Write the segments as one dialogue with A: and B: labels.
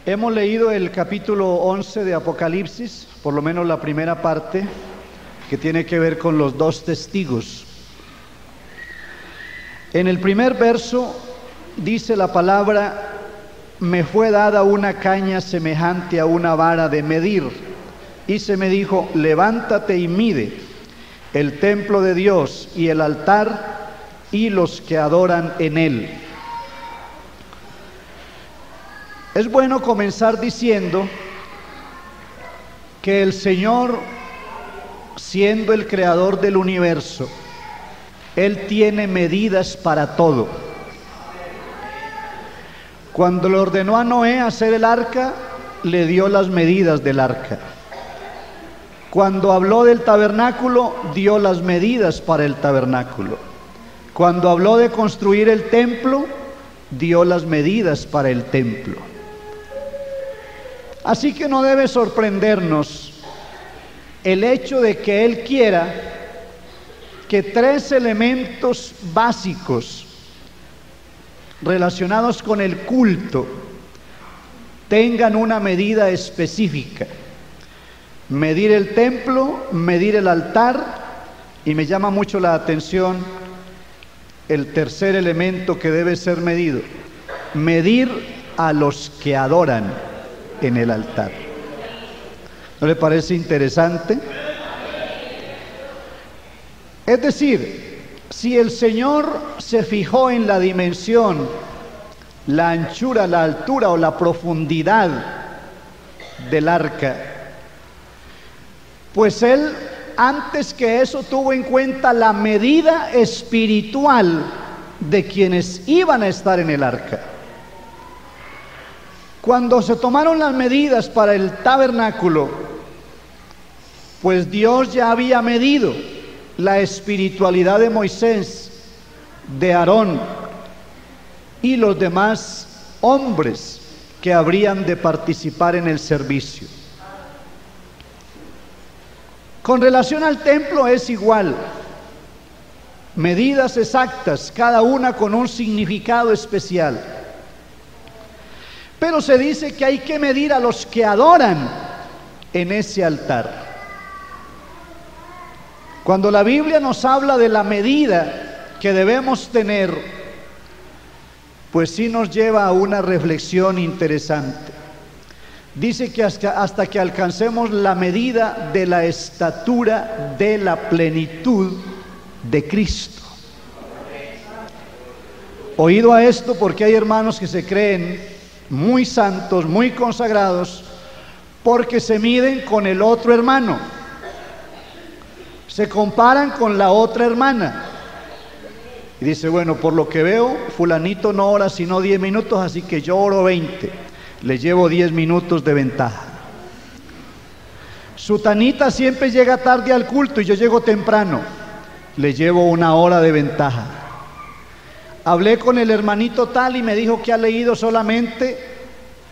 A: Hemos leído el capítulo 11 de Apocalipsis, por lo menos la primera parte, que tiene que ver con los dos testigos. En el primer verso dice la palabra: me fue dada una caña semejante a una vara de medir, y se me dijo: levántate y mide el templo de Dios y el altar y los que adoran en él. Es bueno comenzar diciendo que el Señor, siendo el creador del universo, Él tiene medidas para todo. Cuando le ordenó a Noé hacer el arca, le dio las medidas del arca. Cuando habló del tabernáculo, dio las medidas para el tabernáculo. Cuando habló de construir el templo, dio las medidas para el templo. Así que no debe sorprendernos el hecho de que Él quiera que tres elementos básicos relacionados con el culto tengan una medida específica: medir el templo, medir el altar, y me llama mucho la atención el tercer elemento que debe ser medido: medir a los que adoran en el altar. ¿No le parece interesante? Es decir, si el Señor se fijó en la dimensión, la anchura, la altura o la profundidad del arca, pues Él, antes que eso, tuvo en cuenta la medida espiritual de quienes iban a estar en el arca. Cuando se tomaron las medidas para el tabernáculo, pues Dios ya había medido la espiritualidad de Moisés, de Aarón y los demás hombres que habrían de participar en el servicio. Con relación al templo es igual, medidas exactas, cada una con un significado especial. Pero se dice que hay que medir a los que adoran en ese altar. Cuando la Biblia nos habla de la medida que debemos tener, pues sí nos lleva a una reflexión interesante. Dice que hasta que alcancemos la medida de la estatura de la plenitud de Cristo. Oído a esto, porque hay hermanos que se creen muy santos, muy consagrados, porque se miden con el otro hermano, se comparan con la otra hermana y dice: bueno, por lo que veo, fulanito no ora sino 10 minutos, así que yo oro 20, le llevo 10 minutos de ventaja. Sutanita siempre llega tarde al culto y yo llego temprano, le llevo 1 hora de ventaja. Hablé con el hermanito tal y me dijo que ha leído solamente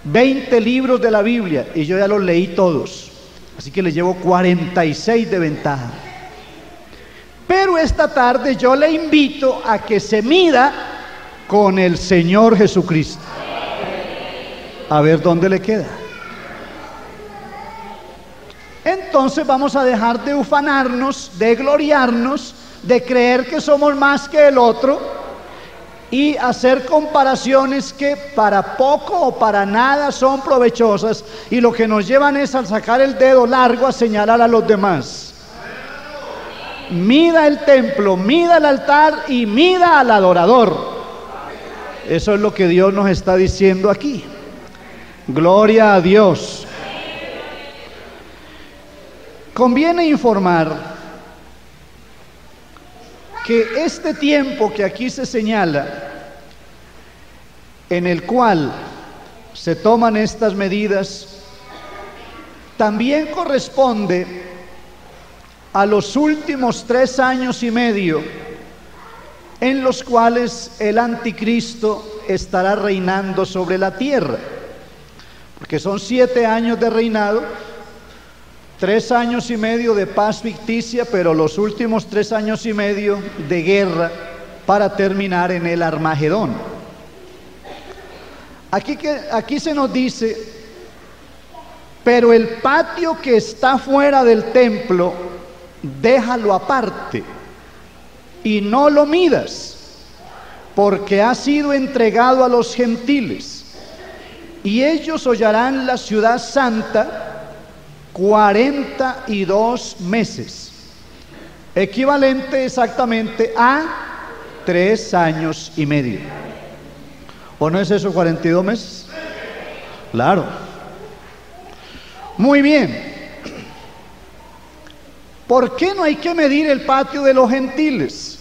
A: 20 libros de la Biblia y yo ya los leí todos, así que le llevo 46 de ventaja. Pero esta tarde yo le invito a que se mida con el Señor Jesucristo, a ver dónde le queda. Entonces vamos a dejar de ufanarnos, de gloriarnos, de creer que somos más que el otro y hacer comparaciones que para poco o para nada son provechosas y lo que nos llevan es a sacar el dedo largo a señalar a los demás. Mida el templo, mida el altar y mida al adorador. Eso es lo que Dios nos está diciendo aquí. Gloria a Dios. Conviene informar que este tiempo que aquí se señala, en el cual se toman estas medidas, también corresponde a los últimos 3 años y medio en los cuales el anticristo estará reinando sobre la tierra, porque son 7 años de reinado, 3 años y medio de paz ficticia, pero los últimos 3 años y medio de guerra para terminar en el Armagedón. Aquí se nos dice pero el patio que está fuera del templo, déjalo aparte y no lo midas, porque ha sido entregado a los gentiles, y ellos hollarán la ciudad santa 42 meses, equivalente exactamente a 3 años y medio. ¿O no es eso 42 meses? Claro. Muy bien. ¿Por qué no hay que medir el patio de los gentiles?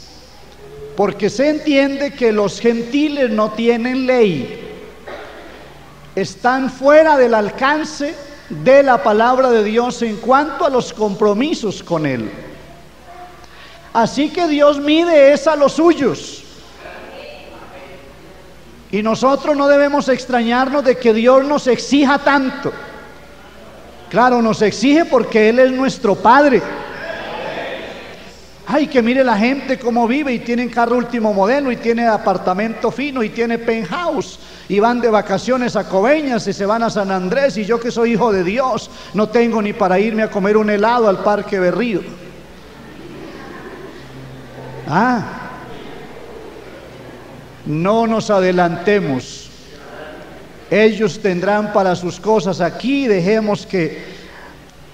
A: Porque se entiende que los gentiles no tienen ley, están fuera del alcance de la palabra de Dios en cuanto a los compromisos con Él. Así que Dios mide es a los suyos. Y nosotros no debemos extrañarnos de que Dios nos exija tanto. Claro, nos exige porque Él es nuestro Padre. Ay, que mire la gente cómo vive, y tienen carro último modelo, y tiene apartamento fino, y tiene penthouse, y van de vacaciones a Coveñas, y se van a San Andrés, y yo que soy hijo de Dios, no tengo ni para irme a comer un helado al Parque Berrío. No nos adelantemos. Ellos tendrán para sus cosas aquí, dejemos que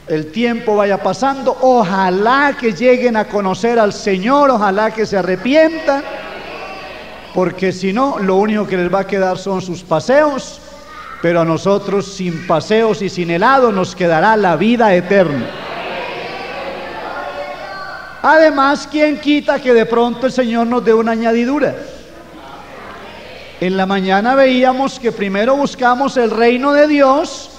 A: el tiempo vaya pasando. Ojalá que lleguen a conocer al Señor, ojalá que se arrepientan, porque si no, lo único que les va a quedar son sus paseos, pero a nosotros sin paseos y sin helado nos quedará la vida eterna. Además, ¿quién quita que de pronto el Señor nos dé una añadidura? En la mañana veíamos que primero buscamos el reino de Dios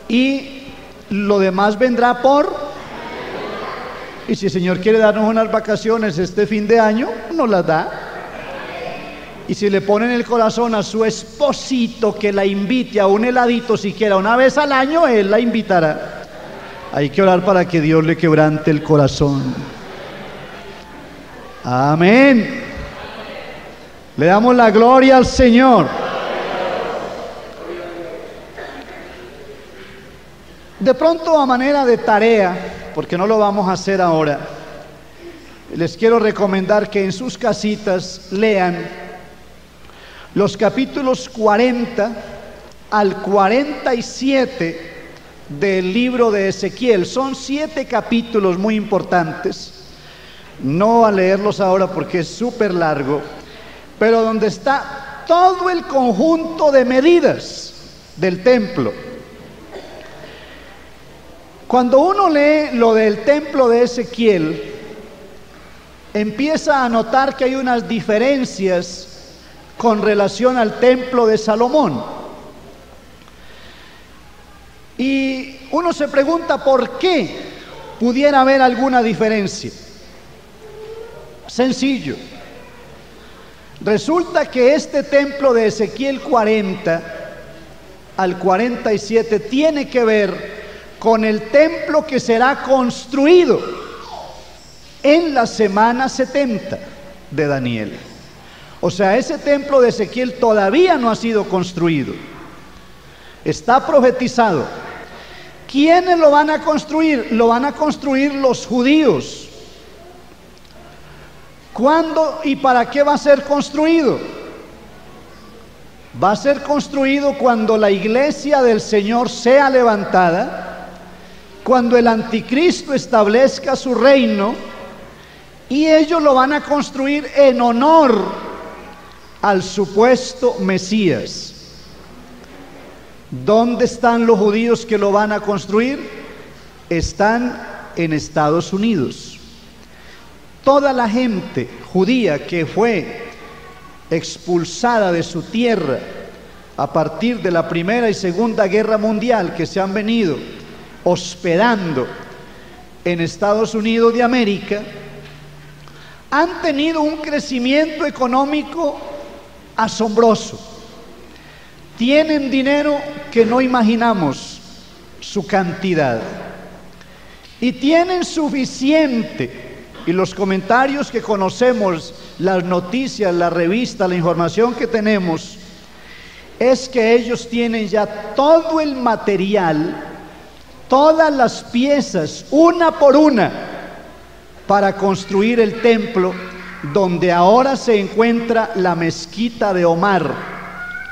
A: y lo demás vendrá por... Y si el Señor quiere darnos unas vacaciones este fin de año, nos las da. Y si le pone en el corazón a su esposito que la invite a un heladito siquiera una vez al año, Él la invitará. Hay que orar para que Dios le quebrante el corazón. Amén. Le damos la gloria al Señor. De pronto, a manera de tarea, porque no lo vamos a hacer ahora, les quiero recomendar que en sus casitas lean los capítulos 40 al 47 del libro de Ezequiel. Son 7 capítulos muy importantes. No a leerlos ahora porque es súper largo, pero donde está todo el conjunto de medidas del templo. Cuando uno lee lo del templo de Ezequiel, empieza a notar que hay unas diferencias con relación al templo de Salomón. Y uno se pregunta por qué pudiera haber alguna diferencia. Sencillo. Resulta que este templo de Ezequiel 40 al 47 tiene que ver con el templo que será construido en la semana 70 de Daniel. O sea, ese templo de Ezequiel todavía no ha sido construido. Está profetizado. ¿Quiénes lo van a construir? Lo van a construir los judíos. ¿Cuándo y para qué va a ser construido? Va a ser construido cuando la iglesia del Señor sea levantada, cuando el anticristo establezca su reino, y ellos lo van a construir en honor al supuesto Mesías. ¿Dónde están los judíos que lo van a construir? Están en Estados Unidos. Toda la gente judía que fue expulsada de su tierra a partir de la Primera y Segunda Guerra Mundial, que se han venido hospedando en Estados Unidos de América, han tenido un crecimiento económico asombroso. Tienen dinero que no imaginamos su cantidad, y tienen suficiente. Y los comentarios que conocemos, las noticias, la revista, la información que tenemos, es que ellos tienen ya todo el material, todas las piezas, una por una, para construir el templo donde ahora se encuentra la mezquita de Omar,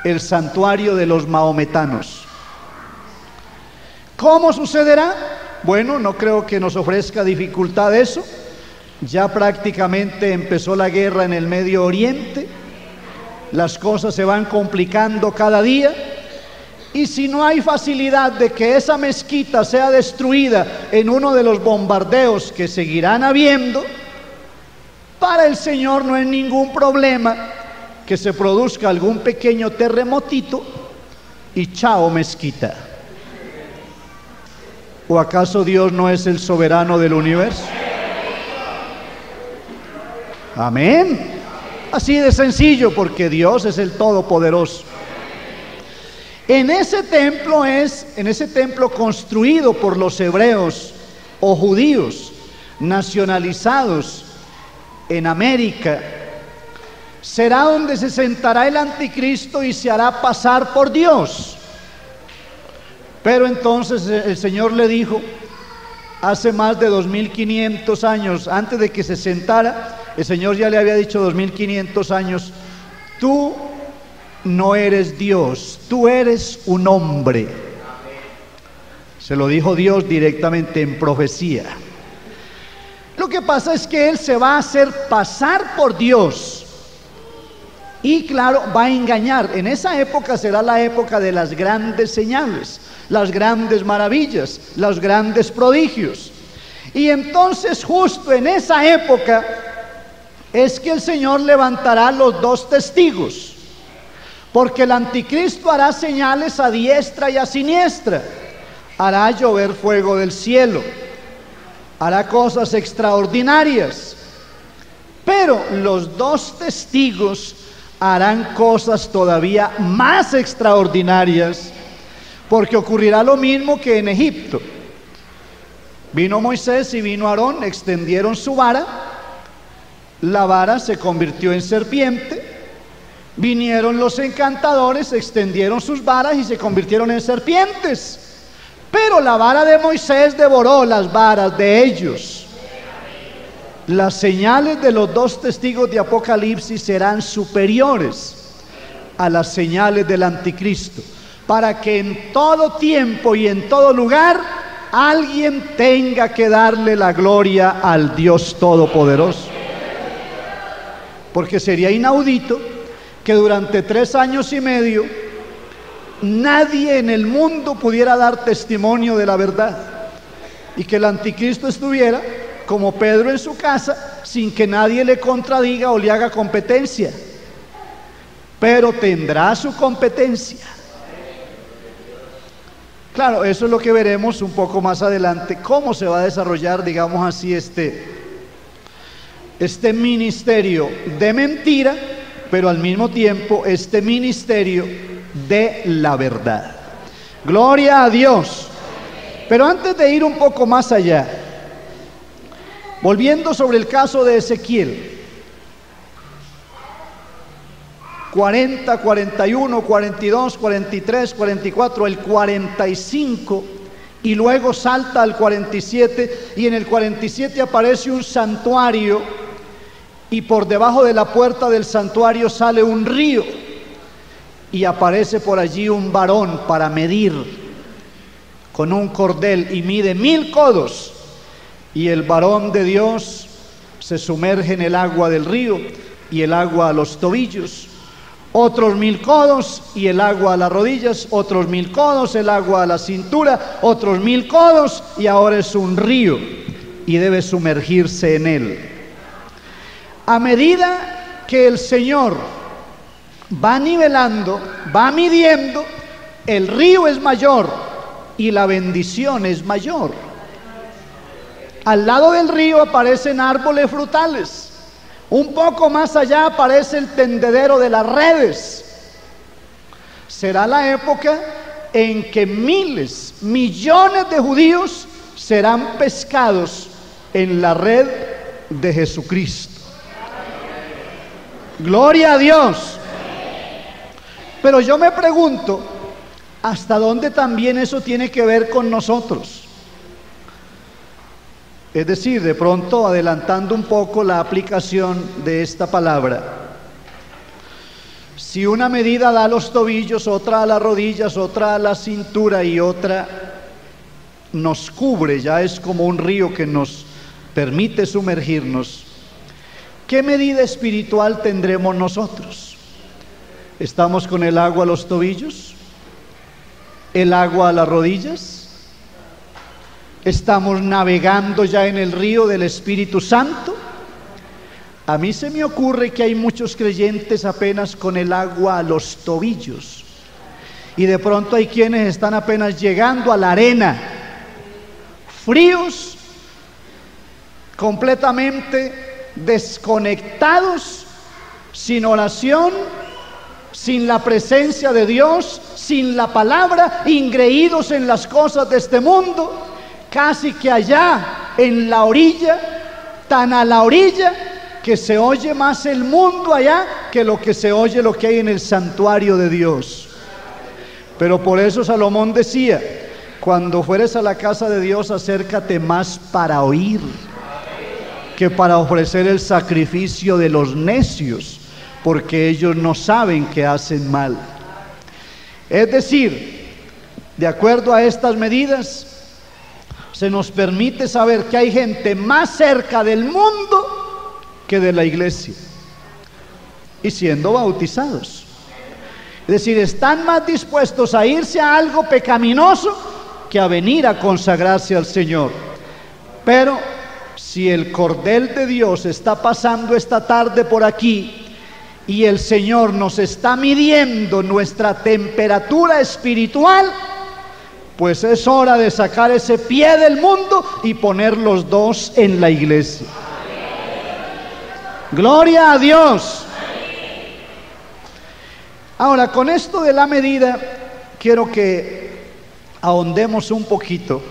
A: el santuario de los maometanos. ¿Cómo sucederá? Bueno, no creo que nos ofrezca dificultad eso. Ya prácticamente empezó la guerra en el Medio Oriente, las cosas se van complicando cada día, y si no hay facilidad de que esa mezquita sea destruida en uno de los bombardeos que seguirán habiendo, para el Señor no es ningún problema que se produzca algún pequeño terremotito y chao mezquita. ¿O acaso Dios no es el soberano del universo? Amén. Así de sencillo, porque Dios es el Todopoderoso. En ese templo construido por los hebreos o judíos nacionalizados en América, será donde se sentará el anticristo y se hará pasar por Dios. Pero entonces el Señor le dijo, hace más de 2500 años, antes de que se sentara, el Señor ya le había dicho 2500 años, tú no eres Dios, tú eres un hombre. Se lo dijo Dios directamente en profecía. Lo que pasa es que Él se va a hacer pasar por Dios y claro, va a engañar. En esa época será la época de las grandes señales, las grandes maravillas, los grandes prodigios. Y entonces justo en esa época es que el Señor levantará los dos testigos, porque el anticristo hará señales a diestra y a siniestra, hará llover fuego del cielo, hará cosas extraordinarias, pero los dos testigos harán cosas todavía más extraordinarias, porque ocurrirá lo mismo que en Egipto. Vino Moisés y vino Aarón, extendieron su vara, la vara se convirtió en serpiente, vinieron los encantadores, extendieron sus varas y se convirtieron en serpientes, pero la vara de Moisés devoró las varas de ellos. Las señales de los dos testigos de Apocalipsis serán superiores a las señales del anticristo, para que en todo tiempo y en todo lugar alguien tenga que darle la gloria al Dios Todopoderoso. Porque sería inaudito que durante 3 años y medio nadie en el mundo pudiera dar testimonio de la verdad, y que el anticristo estuviera como Pedro en su casa sin que nadie le contradiga o le haga competencia. Pero tendrá su competencia. Claro, eso es lo que veremos un poco más adelante, cómo se va a desarrollar, digamos así, este ministerio de mentira, pero al mismo tiempo este ministerio de la verdad. Gloria a Dios. Pero antes de ir un poco más allá, volviendo sobre el caso de Ezequiel, 40, 41, 42, 43, 44, el 45, y luego salta al 47, y en el 47 aparece un santuario, y por debajo de la puerta del santuario sale un río, y aparece por allí un varón para medir con un cordel, y mide 1000 codos, y el varón de Dios se sumerge en el agua del río, y el agua a los tobillos. Otros 1000 codos y el agua a las rodillas, otros 1000 codos, el agua a la cintura, otros 1000 codos, y ahora es un río y debe sumergirse en él. A medida que el Señor va nivelando, va midiendo, el río es mayor y la bendición es mayor. Al lado del río aparecen árboles frutales. Un poco más allá aparece el tendedero de las redes. Será la época en que miles, millones de judíos serán pescados en la red de Jesucristo. Gloria a Dios. Pero yo me pregunto, ¿hasta dónde también eso tiene que ver con nosotros? Es decir, de pronto adelantando un poco la aplicación de esta palabra. Si una medida da a los tobillos, otra a las rodillas, otra a la cintura y otra nos cubre, ya es como un río que nos permite sumergirnos, ¿qué medida espiritual tendremos nosotros? ¿Estamos con el agua a los tobillos? ¿El agua a las rodillas? ¿Estamos navegando ya en el río del Espíritu Santo? A mí se me ocurre que hay muchos creyentes apenas con el agua a los tobillos, y de pronto hay quienes están apenas llegando a la arena, fríos, completamente desconectados, sin oración, sin la presencia de Dios, sin la palabra, ingreídos en las cosas de este mundo, casi que allá en la orilla, tan a la orilla que se oye más el mundo allá que lo que se oye lo que hay en el santuario de Dios. Pero por eso Salomón decía: cuando fueres a la casa de Dios, acércate más para oír que para ofrecer el sacrificio de los necios, porque ellos no saben que hacen mal. Es decir, de acuerdo a estas medidas, se nos permite saber que hay gente más cerca del mundo que de la iglesia, y siendo bautizados. Es decir, están más dispuestos a irse a algo pecaminoso que a venir a consagrarse al Señor. Pero si el cordel de Dios está pasando esta tarde por aquí y el Señor nos está midiendo nuestra temperatura espiritual, pues es hora de sacar ese pie del mundo y poner los dos en la iglesia. Gloria a Dios. Ahora, con esto de la medida, quiero que ahondemos un poquito.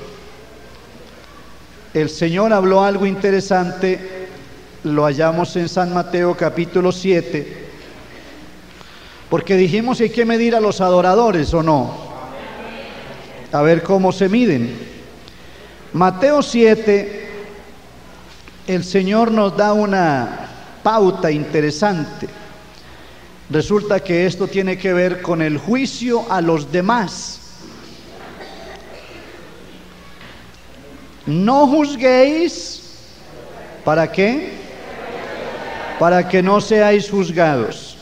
A: El Señor habló algo interesante, lo hallamos en San Mateo capítulo 7, porque dijimos que hay que medir a los adoradores, ¿o no? A ver cómo se miden. Mateo 7, el Señor nos da una pauta interesante. Resulta que esto tiene que ver con el juicio a los demás. No juzguéis, ¿para qué? Para que no seáis juzgados,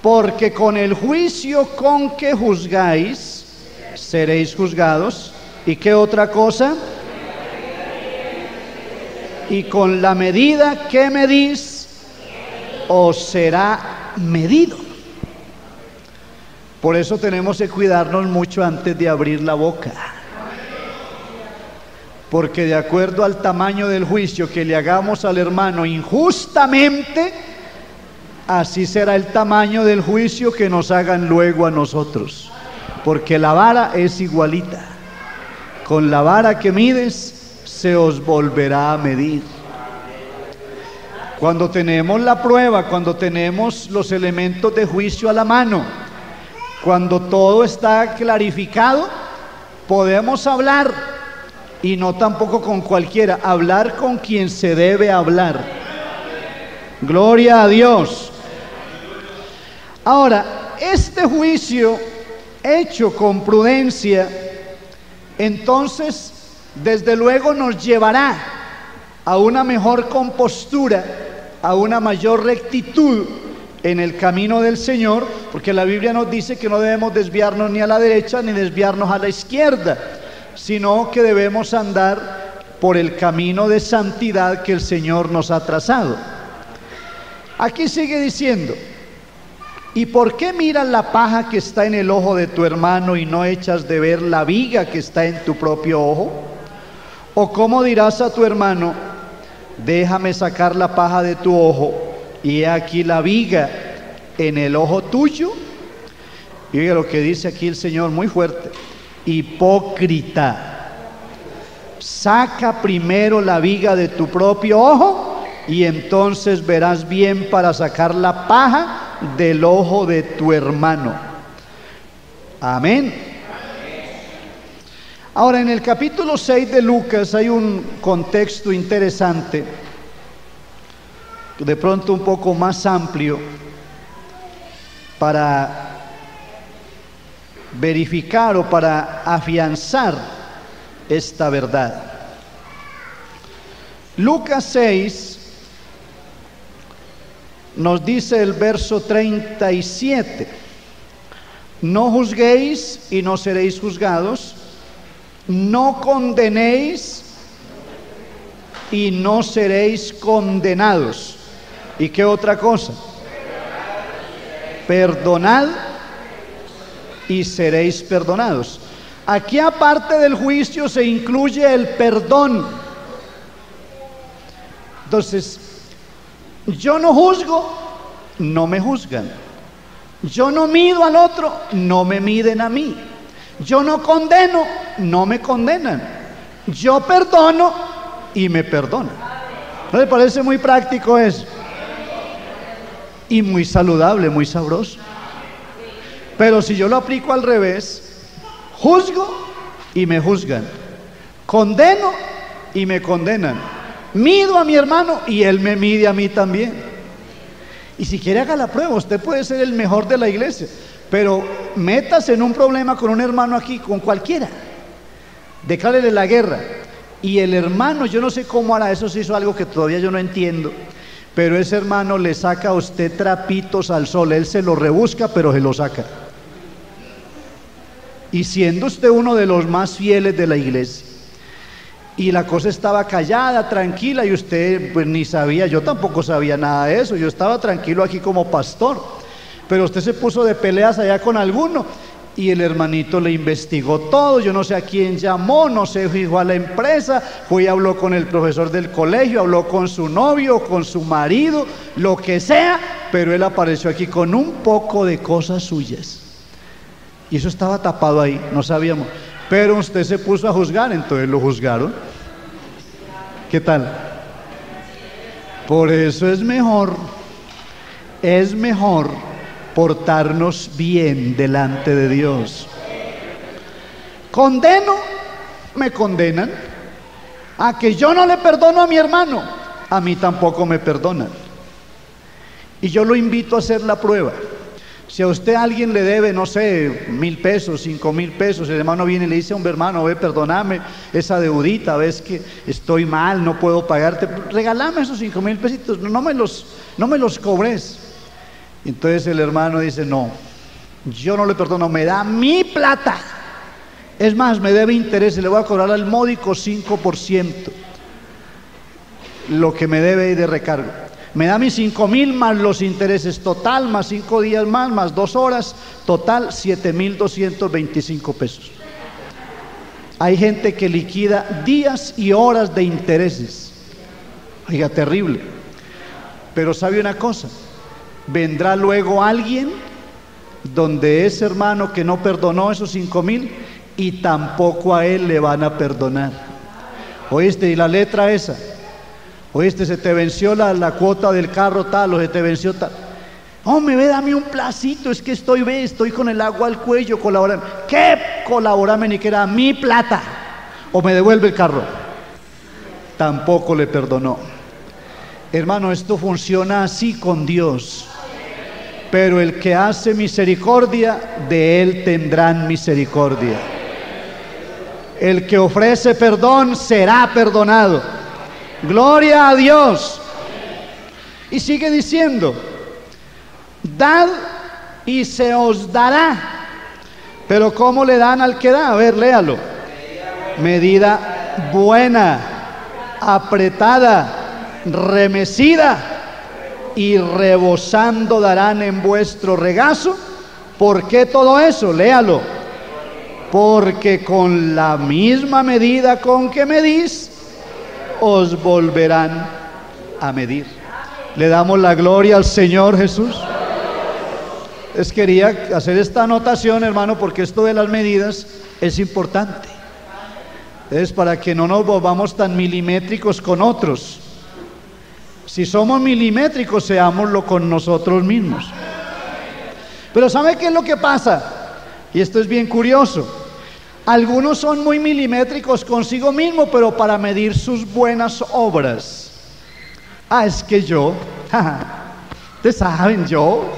A: porque con el juicio con que juzgáis, seréis juzgados. ¿Y qué otra cosa? Y con la medida que medís, os será medido. Por eso tenemos que cuidarnos mucho antes de abrir la boca, porque de acuerdo al tamaño del juicio que le hagamos al hermano injustamente, así será el tamaño del juicio que nos hagan luego a nosotros, porque la vara es igualita. Con la vara que mides se os volverá a medir. Cuando tenemos la prueba, cuando tenemos los elementos de juicio a la mano, cuando todo está clarificado, podemos hablar, y no tampoco con cualquiera, hablar con quien se debe hablar. Gloria a Dios. Ahora, este juicio hecho con prudencia, entonces desde luego nos llevará a una mejor compostura, a una mayor rectitud en el camino del Señor, porque la Biblia nos dice que no debemos desviarnos ni a la derecha ni desviarnos a la izquierda, sino que debemos andar por el camino de santidad que el Señor nos ha trazado. Aquí sigue diciendo: ¿y por qué miras la paja que está en el ojo de tu hermano y no echas de ver la viga que está en tu propio ojo? ¿O cómo dirás a tu hermano: déjame sacar la paja de tu ojo, y he aquí la viga en el ojo tuyo? Y oiga lo que dice aquí el Señor muy fuerte: hipócrita, saca primero la viga de tu propio ojo, y entonces verás bien para sacar la paja del ojo de tu hermano. Amén. Ahora, en el capítulo 6 de Lucas hay un contexto interesante, de pronto un poco más amplio, para verificar o para afianzar esta verdad. Lucas 6 nos dice el verso 37: no juzguéis y no seréis juzgados, no condenéis y no seréis condenados. ¿Y qué otra cosa? Perdonad y seréis perdonados. Aquí, aparte del juicio, se incluye el perdón. Entonces, yo no juzgo, no me juzgan. Yo no mido al otro, no me miden a mí. Yo no condeno, no me condenan. Yo perdono y me perdonan. ¿No le parece muy práctico eso? Y muy saludable, muy sabroso. Pero si yo lo aplico al revés, juzgo y me juzgan, condeno y me condenan, mido a mi hermano y él me mide a mí también. Y si quiere, haga la prueba. Usted puede ser el mejor de la iglesia, pero métase en un problema con un hermano aquí, con cualquiera, declárele la guerra, y el hermano, yo no sé cómo hará eso, si hizo algo que todavía yo no entiendo, pero ese hermano le saca a usted trapitos al sol. Él se lo rebusca, pero se lo saca. Y siendo usted uno de los más fieles de la iglesia, y la cosa estaba callada, tranquila, y usted pues ni sabía, yo tampoco sabía nada de eso, yo estaba tranquilo aquí como pastor, pero usted se puso de peleas allá con alguno, y el hermanito le investigó todo. Yo no sé a quién llamó, no sé, fue a la empresa, fue y habló con el profesor del colegio, habló con su novio, con su marido, lo que sea, pero él apareció aquí con un poco de cosas suyas, y eso estaba tapado ahí, no sabíamos. Pero usted se puso a juzgar, entonces lo juzgaron. ¿Qué tal? Por eso es mejor portarnos bien delante de Dios. Condeno, me condenan. A que yo no le perdono a mi hermano, a mí tampoco me perdonan. Y yo lo invito a hacer la prueba. Si a usted alguien le debe, no sé, 1,000 pesos, 5,000 pesos, el hermano viene y le dice a un hermano: ve, perdóname esa deudita, ves que estoy mal, no puedo pagarte, regálame esos 5,000 pesitos, no me los cobres. Entonces el hermano dice: no, yo no le perdono, me da mi plata, es más, me debe interés, le voy a cobrar al módico 5% lo que me debe de recargo. Me da mis 5,000 más los intereses, total, más 5 días más 2 horas, total 7,225 pesos. Hay gente que liquida días y horas de intereses. Oiga, terrible. Pero sabe una cosa, vendrá luego alguien donde ese hermano que no perdonó esos 5,000, y tampoco a él le van a perdonar. ¿Oíste? Y la letra esa: oíste, se te venció la cuota del carro tal, o se te venció tal. Hombre, ve, dame un placito, es que estoy con el agua al cuello, colaborame. ¿Qué? Colaborame, ni que era mi plata, o me devuelve el carro. Tampoco le perdonó. Hermano, esto funciona así con Dios. Pero el que hace misericordia, de él tendrán misericordia. El que ofrece perdón será perdonado. Gloria a Dios. Y sigue diciendo: dad y se os dará. Pero ¿cómo le dan al que da? A ver, léalo. Medida buena, apretada, remecida y rebosando darán en vuestro regazo. ¿Por qué todo eso? Léalo. Porque con la misma medida con que medís, os volverán a medir. Le damos la gloria al Señor Jesús. Quería hacer esta anotación, hermano, porque esto de las medidas es importante. Es para que no nos volvamos tan milimétricos con otros. Si somos milimétricos, seámoslo con nosotros mismos. Pero ¿sabe qué es lo que pasa? Y esto es bien curioso. Algunos son muy milimétricos consigo mismo, pero para medir sus buenas obras. Es que yo, ustedes saben, yo.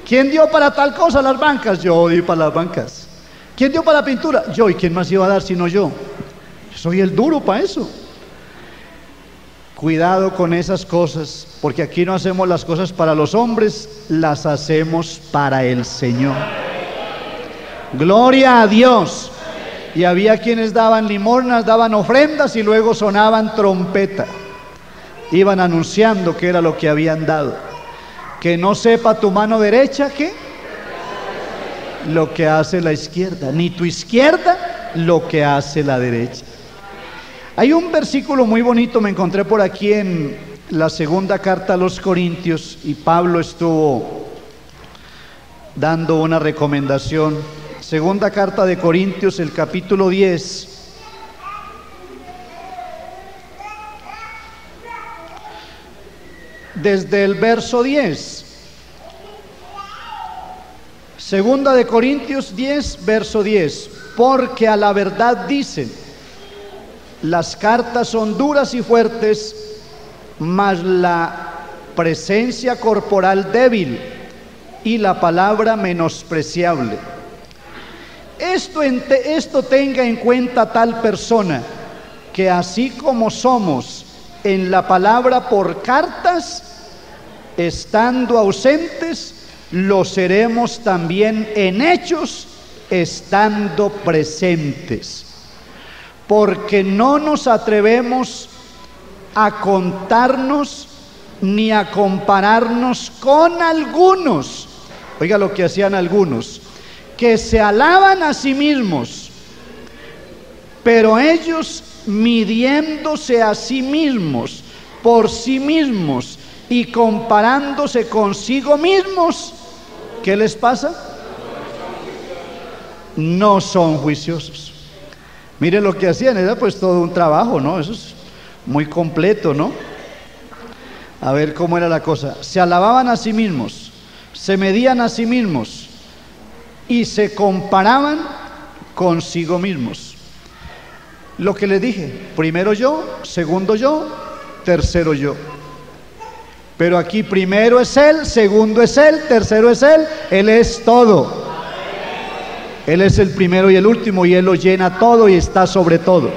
A: ¿Quién dio para tal cosa las bancas? Yo di para las bancas. ¿Quién dio para la pintura? Yo. ¿Y quién más iba a dar sino yo? Yo soy el duro para eso. Cuidado con esas cosas, porque aquí no hacemos las cosas para los hombres, las hacemos para el Señor. Gloria a Dios. Y había quienes daban limosnas, daban ofrendas y luego sonaban trompeta. Iban anunciando que era lo que habían dado. Que no sepa tu mano derecha ¿qué? Lo que hace la izquierda, ni tu izquierda lo que hace la derecha. Hay un versículo muy bonito, me encontré por aquí en la segunda carta a los Corintios, y Pablo estuvo dando una recomendación. Segunda carta de Corintios, el capítulo 10. Desde el verso 10. Segunda de Corintios 10, verso 10. Porque a la verdad dicen, las cartas son duras y fuertes, mas la presencia corporal débil y la palabra menospreciable. Esto tenga en cuenta tal persona, que así como somos en la palabra por cartas, estando ausentes, lo seremos también en hechos, estando presentes. Porque no nos atrevemos a contarnos ni a compararnos con algunos. Oiga lo que hacían algunos, que se alaban a sí mismos, pero ellos, midiéndose a sí mismos, por sí mismos y comparándose consigo mismos, ¿qué les pasa? No son juiciosos. Mire lo que hacían, era pues todo un trabajo, ¿no? Eso es muy completo, ¿no? A ver cómo era la cosa. Se alababan a sí mismos, se medían a sí mismos y se comparaban consigo mismos. Lo que les dije, primero yo, segundo yo, tercero yo. Pero aquí primero es Él, segundo es Él, tercero es Él es todo. Él es el primero y el último, y Él lo llena todo y está sobre todo.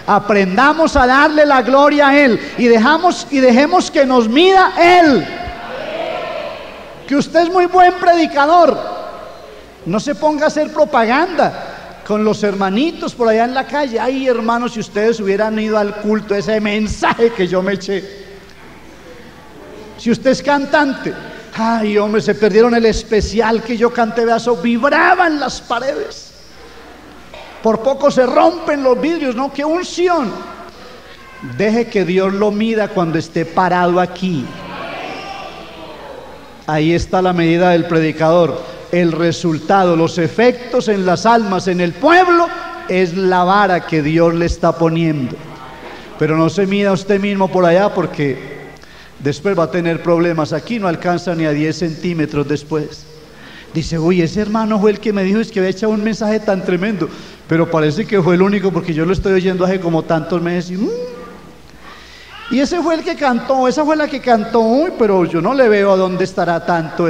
A: Aprendamos a darle la gloria a Él y dejemos que nos mida Él. Que usted es muy buen predicador, no se ponga a hacer propaganda con los hermanitos por allá en la calle. Ay, hermanos, si ustedes hubieran ido al culto, ese mensaje que yo me eché. Si usted es cantante, ay, hombre, se perdieron el especial que yo canté, beazo, vibraban las paredes. Por poco se rompen los vidrios, ¿no? ¡Qué unción! Deje que Dios lo mida cuando esté parado aquí. Ahí está la medida del predicador. El resultado, los efectos en las almas, en el pueblo, es la vara que Dios le está poniendo. Pero no se mida usted mismo por allá, porque después va a tener problemas. Aquí no alcanza ni a 10 centímetros después. Dice, uy, ese hermano fue el que me dijo es que había echado un mensaje tan tremendo, pero parece que fue el único, porque yo lo estoy oyendo hace como tantos meses. Y ese fue el que cantó, esa fue la que cantó, uy, pero yo no le veo a dónde estará tanto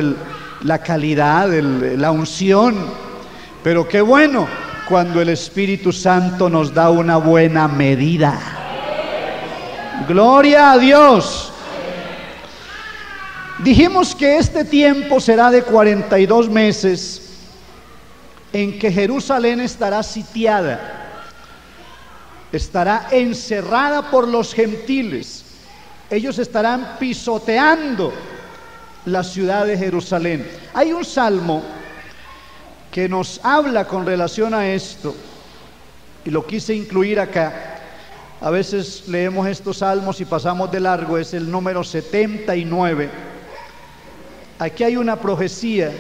A: la calidad, la unción. Pero qué bueno cuando el Espíritu Santo nos da una buena medida. Gloria a Dios. Dijimos que este tiempo será de 42 meses en que Jerusalén estará sitiada, estará encerrada por los gentiles. Ellos estarán pisoteando la ciudad de Jerusalén. Hay un salmo que nos habla con relación a esto, y lo quise incluir acá. A veces leemos estos salmos y pasamos de largo, es el número 79. Aquí hay una profecía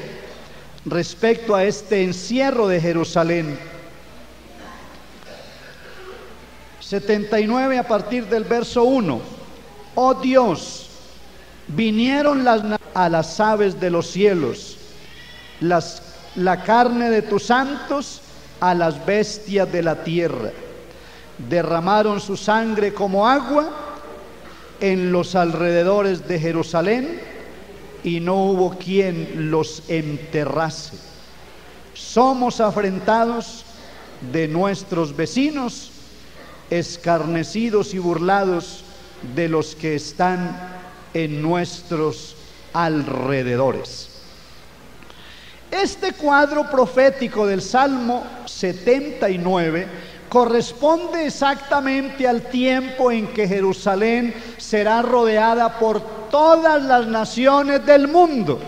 A: respecto a este encierro de Jerusalén. 79 a partir del verso 1. Oh Dios, vinieron a las aves de los cielos, las la carne de tus santos a las bestias de la tierra. Derramaron su sangre como agua en los alrededores de Jerusalén y no hubo quien los enterrase. Somos afrentados de nuestros vecinos, escarnecidos y burlados de los que están en nuestros alrededores. Este cuadro profético del Salmo 79 corresponde exactamente al tiempo en que Jerusalén será rodeada por todas las naciones del mundo.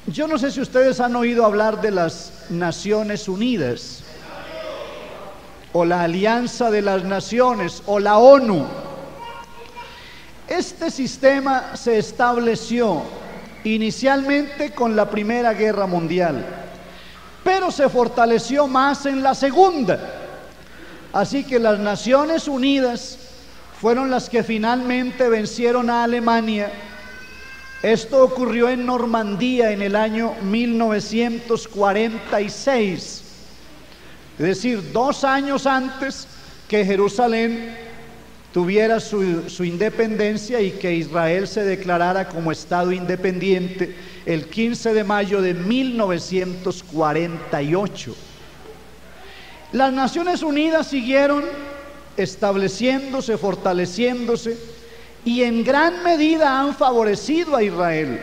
A: Yo no sé si ustedes han oído hablar de las Naciones Unidas, o la Alianza de las Naciones, o la ONU. Este sistema se estableció inicialmente con la Primera Guerra Mundial, pero se fortaleció más en la Segunda. Así que las Naciones Unidas fueron las que finalmente vencieron a Alemania. Esto ocurrió en Normandía en el año 1946, es decir, 2 años antes que Jerusalén tuviera su independencia y que Israel se declarara como Estado independiente el 15 de mayo de 1948. Las Naciones Unidas siguieron estableciéndose, fortaleciéndose, y en gran medida han favorecido a Israel.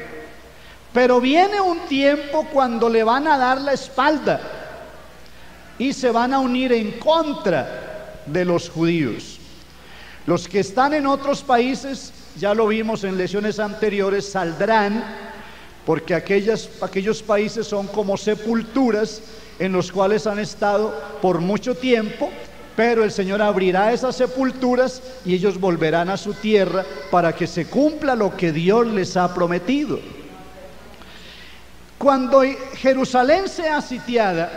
A: Pero viene un tiempo cuando le van a dar la espalda y se van a unir en contra de los judíos. Los que están en otros países, ya lo vimos en lecciones anteriores, saldrán, porque aquellos países son como sepulturas en los cuales han estado por mucho tiempo, pero el Señor abrirá esas sepulturas y ellos volverán a su tierra para que se cumpla lo que Dios les ha prometido. Cuando Jerusalén sea sitiada,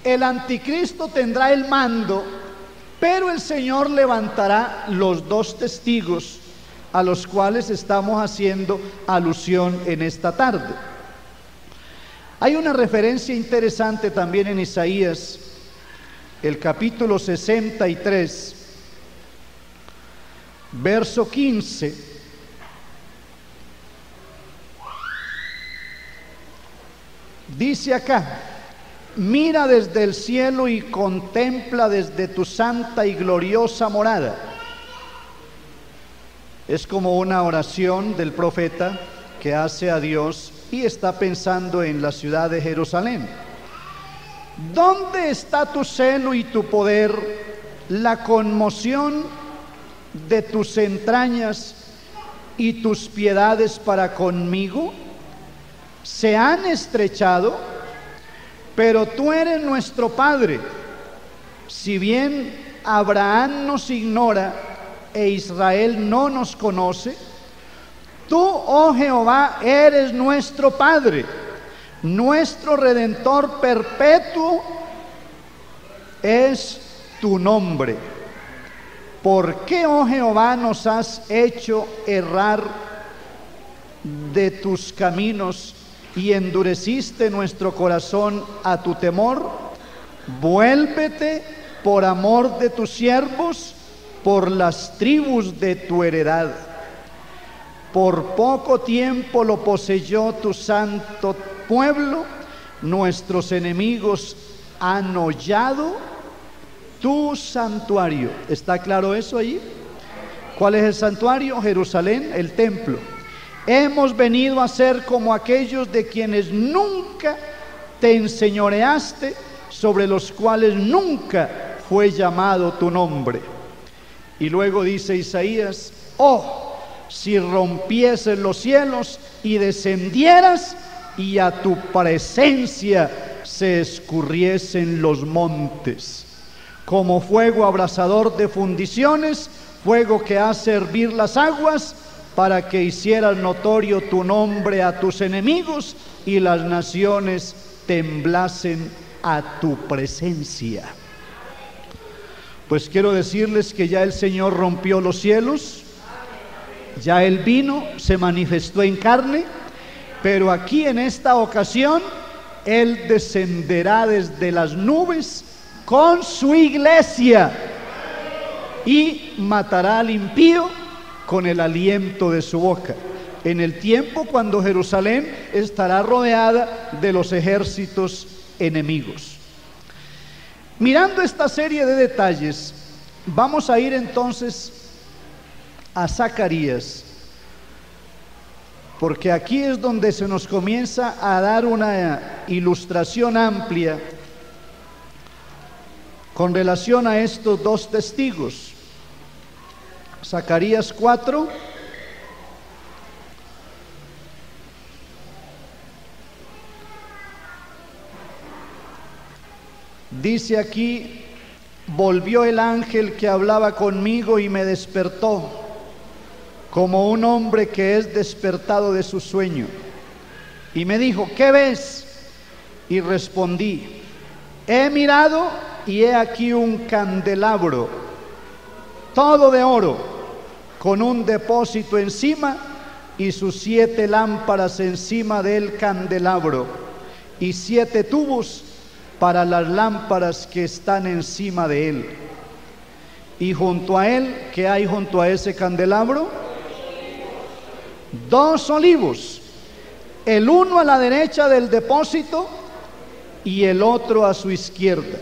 A: el anticristo tendrá el mando, pero el Señor levantará los 2 testigos a los cuales estamos haciendo alusión en esta tarde. Hay una referencia interesante también en Isaías, el capítulo 63, verso 15. Dice acá: mira desde el cielo y contempla desde tu santa y gloriosa morada. Es como una oración del profeta que hace a Dios y está pensando en la ciudad de Jerusalén. ¿Dónde está tu celo y tu poder, la conmoción de tus entrañas y tus piedades para conmigo? Se han estrechado, pero tú eres nuestro Padre. Si bien Abraham nos ignora e Israel no nos conoce, tú, oh Jehová, eres nuestro Padre, nuestro Redentor perpetuo es tu nombre. ¿Por qué, oh Jehová, nos has hecho errar de tus caminos y endureciste nuestro corazón a tu temor? Vuélvete por amor de tus siervos, por las tribus de tu heredad. Por poco tiempo lo poseyó tu santo pueblo, nuestros enemigos han hollado tu santuario. ¿Está claro eso ahí? ¿Cuál es el santuario? Jerusalén, el templo. Hemos venido a ser como aquellos de quienes nunca te enseñoreaste, sobre los cuales nunca fue llamado tu nombre. Y luego dice Isaías: oh, si rompieses los cielos y descendieras, y a tu presencia se escurriesen los montes, como fuego abrasador de fundiciones, fuego que hace hervir las aguas, para que hicieras notorio tu nombre a tus enemigos y las naciones temblasen a tu presencia. Pues quiero decirles que ya el Señor rompió los cielos, ya Él vino, se manifestó en carne, pero aquí en esta ocasión Él descenderá desde las nubes con su iglesia y matará al impío con el aliento de su boca, en el tiempo cuando Jerusalén estará rodeada de los ejércitos enemigos. Mirando esta serie de detalles, vamos a ir entonces a Zacarías, porque aquí es donde se nos comienza a dar una ilustración amplia con relación a estos dos testigos. Zacarías 4, dice aquí: volvió el ángel que hablaba conmigo y me despertó, como un hombre que es despertado de su sueño. Y me dijo: ¿qué ves? Y respondí: he mirado y he aquí un candelabro, todo de oro, con un depósito encima y sus 7 lámparas encima del candelabro, y 7 tubos para las lámparas que están encima de él. Y junto a él, ¿qué hay junto a ese candelabro? 2 olivos, el uno a la derecha del depósito y el otro a su izquierda.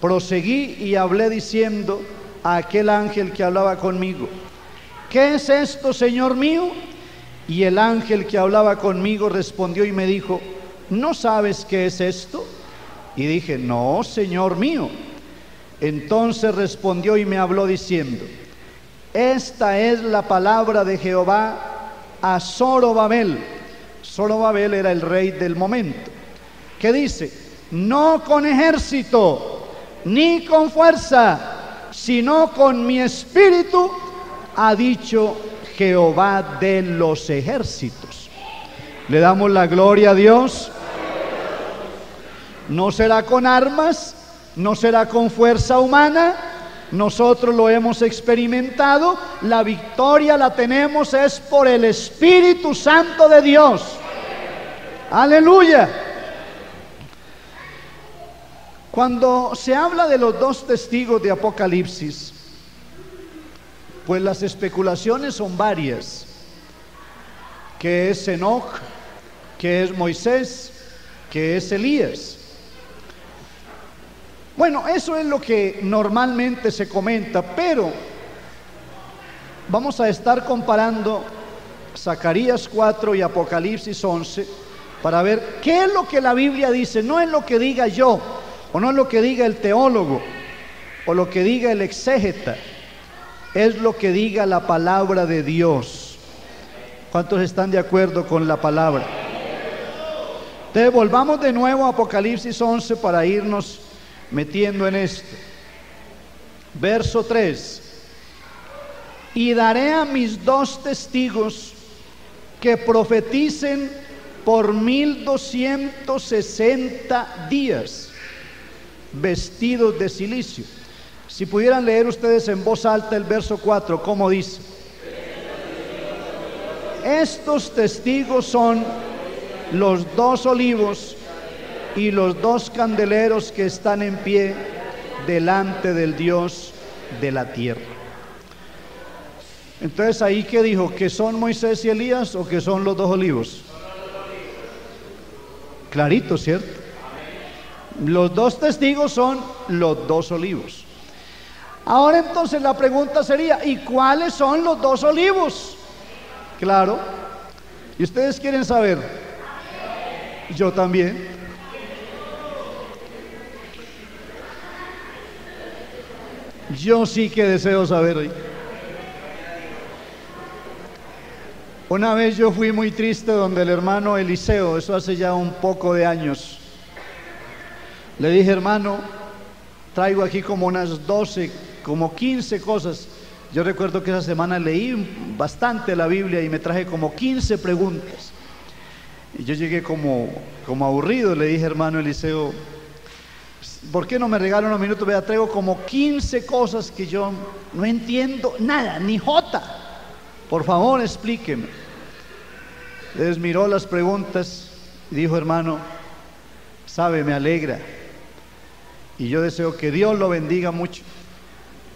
A: Proseguí y hablé diciendo a aquel ángel que hablaba conmigo: ¿qué es esto, Señor mío? Y el ángel que hablaba conmigo respondió y me dijo: ¿no sabes qué es esto? Y dije: no, Señor mío. Entonces respondió y me habló diciendo: esta es la palabra de Jehová a Zorobabel. Zorobabel era el rey del momento, que dice: no con ejército ni con fuerza, sino con mi espíritu, ha dicho Jehová de los ejércitos. Le damos la gloria a Dios. No será con armas, no será con fuerza humana. Nosotros lo hemos experimentado. La victoria la tenemos es por el Espíritu Santo de Dios. Aleluya. Cuando se habla de los 2 testigos de Apocalipsis, pues las especulaciones son varias: que es Enoc, que es Moisés, que es Elías. Bueno, eso es lo que normalmente se comenta, pero vamos a estar comparando Zacarías 4 y Apocalipsis 11 para ver qué es lo que la Biblia dice. No es lo que diga yo, o no es lo que diga el teólogo, o lo que diga el exégeta, es lo que diga la palabra de Dios. ¿Cuántos están de acuerdo con la palabra? Entonces volvamos de nuevo a Apocalipsis 11 para irnos metiendo en esto. Verso 3: y daré a mis 2 testigos que profeticen por 1260 días, vestidos de cilicio. Si pudieran leer ustedes en voz alta el verso 4, ¿cómo dice? Estos testigos son los 2 olivos y los 2 candeleros que están en pie delante del Dios de la tierra. Entonces, ahí ¿qué dijo? ¿Que son Moisés y Elías o que son los 2 olivos? Clarito, ¿cierto? Los 2 testigos son los 2 olivos. Ahora entonces la pregunta sería: ¿y cuáles son los 2 olivos? Claro. ¿Y ustedes quieren saber? Yo también. Yo sí que deseo saber hoy. Una vez yo fui muy triste donde el hermano Eliseo, eso hace ya un poco de años. Le dije: hermano, traigo aquí como unas 12, como 15 cosas. Yo recuerdo que esa semana leí bastante la Biblia y me traje como 15 preguntas. Y yo llegué como aburrido. Le dije: hermano Eliseo, ¿por qué no me regala unos minutos? Vea, traigo como 15 cosas que yo no entiendo nada, ni jota. Por favor, explíqueme. Les miró las preguntas y dijo: hermano, sabe, me alegra. Y yo deseo que Dios lo bendiga mucho.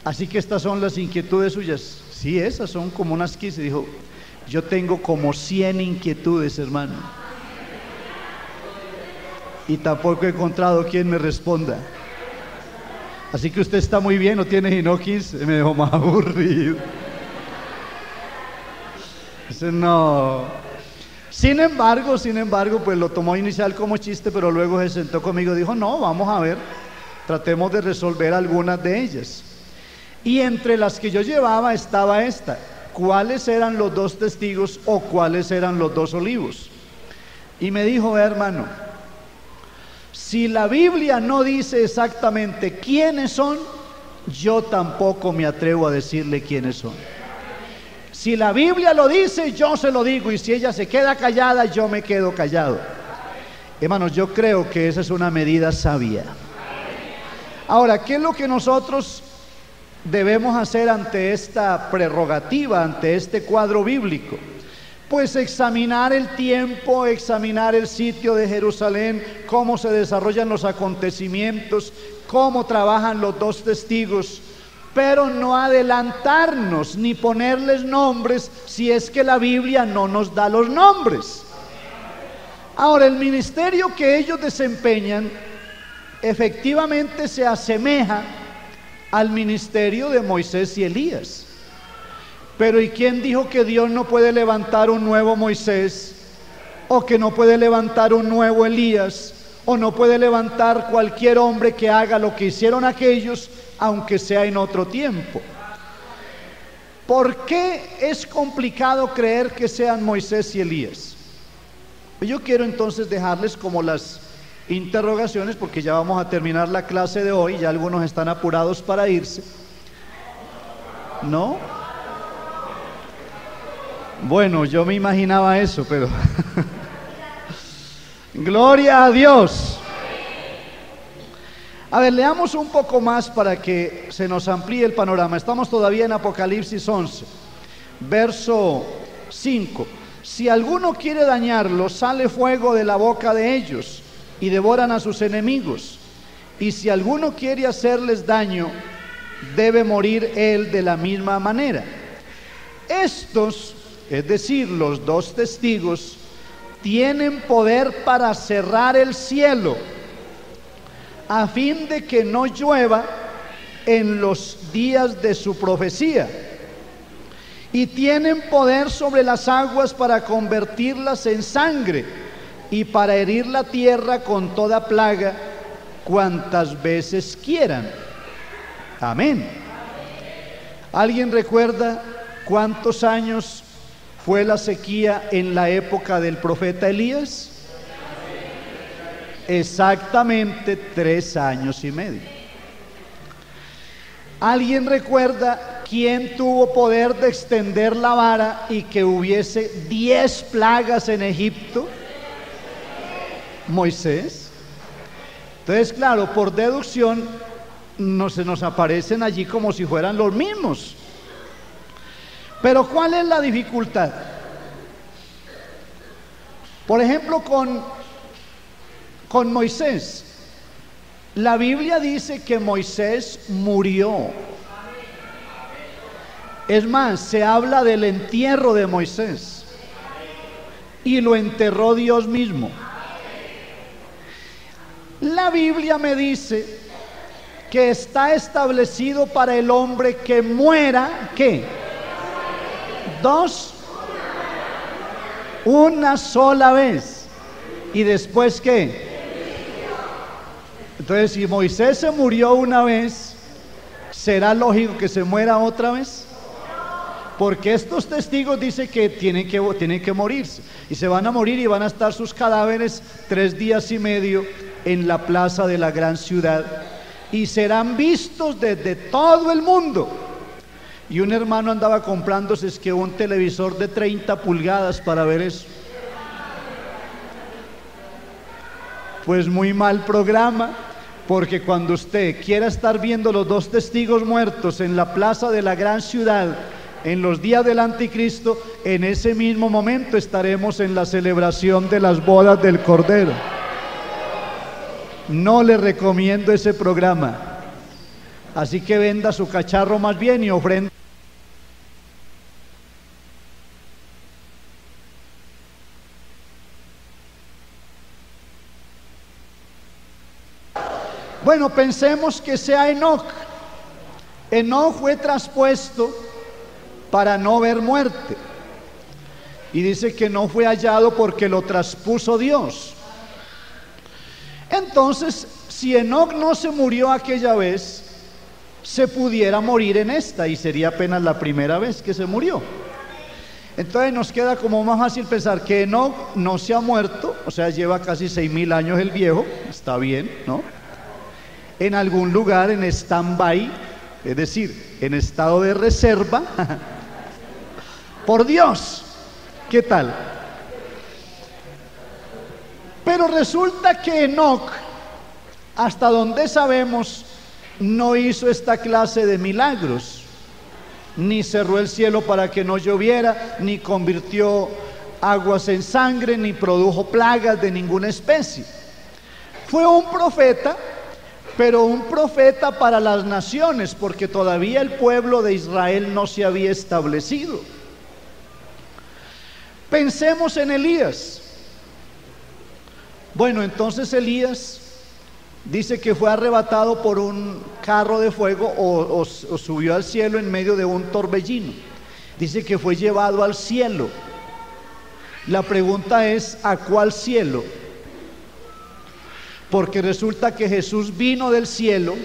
A: Así que estas son las inquietudes suyas. Sí, esas son como unas 15. Dijo, yo tengo como 100 inquietudes, hermano. Y tampoco he encontrado quien me responda. Así que usted está muy bien, no tiene sino 15. Me dejó más aburrido. Dice, no. Sin embargo, pues lo tomó inicial como chiste, pero luego se sentó conmigo y dijo, no, vamos a ver, tratemos de resolver algunas de ellas. Y entre las que yo llevaba estaba esta: ¿cuáles eran los 2 testigos o cuáles eran los 2 olivos? Y me dijo, hermano, si la Biblia no dice exactamente quiénes son, yo tampoco me atrevo a decirle quiénes son. Si la Biblia lo dice, yo se lo digo, y si ella se queda callada, yo me quedo callado. Hermanos, yo creo que esa es una medida sabia. Ahora, ¿qué es lo que nosotros debemos hacer ante esta prerrogativa, ante este cuadro bíblico? Pues examinar el tiempo, examinar el sitio de Jerusalén, cómo se desarrollan los acontecimientos, cómo trabajan los 2 testigos, pero no adelantarnos ni ponerles nombres si es que la Biblia no nos da los nombres. Ahora, el ministerio que ellos desempeñan efectivamente se asemeja al ministerio de Moisés y Elías. Pero ¿y quién dijo que Dios no puede levantar un nuevo Moisés? ¿O que no puede levantar un nuevo Elías? ¿O no puede levantar cualquier hombre que haga lo que hicieron aquellos, aunque sea en otro tiempo? ¿Por qué es complicado creer que sean Moisés y Elías? Yo quiero entonces dejarles como las interrogaciones, porque ya vamos a terminar la clase de hoy, ya algunos están apurados para irse. ¿No? Bueno, yo me imaginaba eso, pero gloria a Dios. A ver, leamos un poco más para que se nos amplíe el panorama. Estamos todavía en Apocalipsis 11, verso 5. Si alguno quiere dañarlos, sale fuego de la boca de ellos y devoran a sus enemigos. Y si alguno quiere hacerles daño, debe morir él de la misma manera. Estos, es decir, los 2 testigos, tienen poder para cerrar el cielo, a fin de que no llueva en los días de su profecía, y tienen poder sobre las aguas para convertirlas en sangre, y para herir la tierra con toda plaga, cuantas veces quieran. Amén. ¿Alguien recuerda cuántos años fue la sequía en la época del profeta Elías? Exactamente 3 años y medio. ¿Alguien recuerda quién tuvo poder de extender la vara y que hubiese 10 plagas en Egipto? Moisés. Entonces, claro, por deducción no se nos aparecen allí como si fueran los mismos. Pero ¿cuál es la dificultad? Por ejemplo, con Moisés, la Biblia dice que Moisés murió. Es más, se habla del entierro de Moisés, y lo enterró Dios mismo. La Biblia me dice que está establecido para el hombre que muera, ¿qué? 2, una sola vez. ¿Y después qué? Entonces, si Moisés se murió una vez, ¿será lógico que se muera otra vez? Porque estos testigos dicen que tienen que morirse, y se van a morir, y van a estar sus cadáveres 3 días y medio en la plaza de la gran ciudad, y serán vistos desde todo el mundo. Y un hermano andaba comprándose es que un televisor de 30 pulgadas para ver eso. Pues muy mal programa, porque cuando usted quiera estar viendo los 2 testigos muertos en la plaza de la gran ciudad en los días del anticristo, en ese mismo momento estaremos en la celebración de las bodas del Cordero. no le recomiendo ese programa. Así que venda su cacharro más bien y ofrenda. Bueno, pensemos que sea Enoc. Enoc fue traspuesto para no ver muerte. Y dice que no fue hallado porque lo traspuso Dios. Entonces, si Enoc no se murió aquella vez, se pudiera morir en esta y sería apenas la primera vez que se murió. Entonces nos queda como más fácil pensar que Enoc no se ha muerto, o sea, lleva casi 6.000 años el viejo, está bien, ¿no? En algún lugar en stand-by, es decir, en estado de reserva, por Dios, ¿qué tal? Pero resulta que Enoc, hasta donde sabemos, no hizo esta clase de milagros, ni cerró el cielo para que no lloviera, ni convirtió aguas en sangre, ni produjo plagas de ninguna especie. Fue un profeta, pero un profeta para las naciones, porque todavía el pueblo de Israel no se había establecido. Pensemos en Elías. Bueno, entonces Elías dice que fue arrebatado por un carro de fuego o subió al cielo en medio de un torbellino. Dice que fue llevado al cielo. La pregunta es, ¿a cuál cielo? Porque resulta que Jesús vino del cielo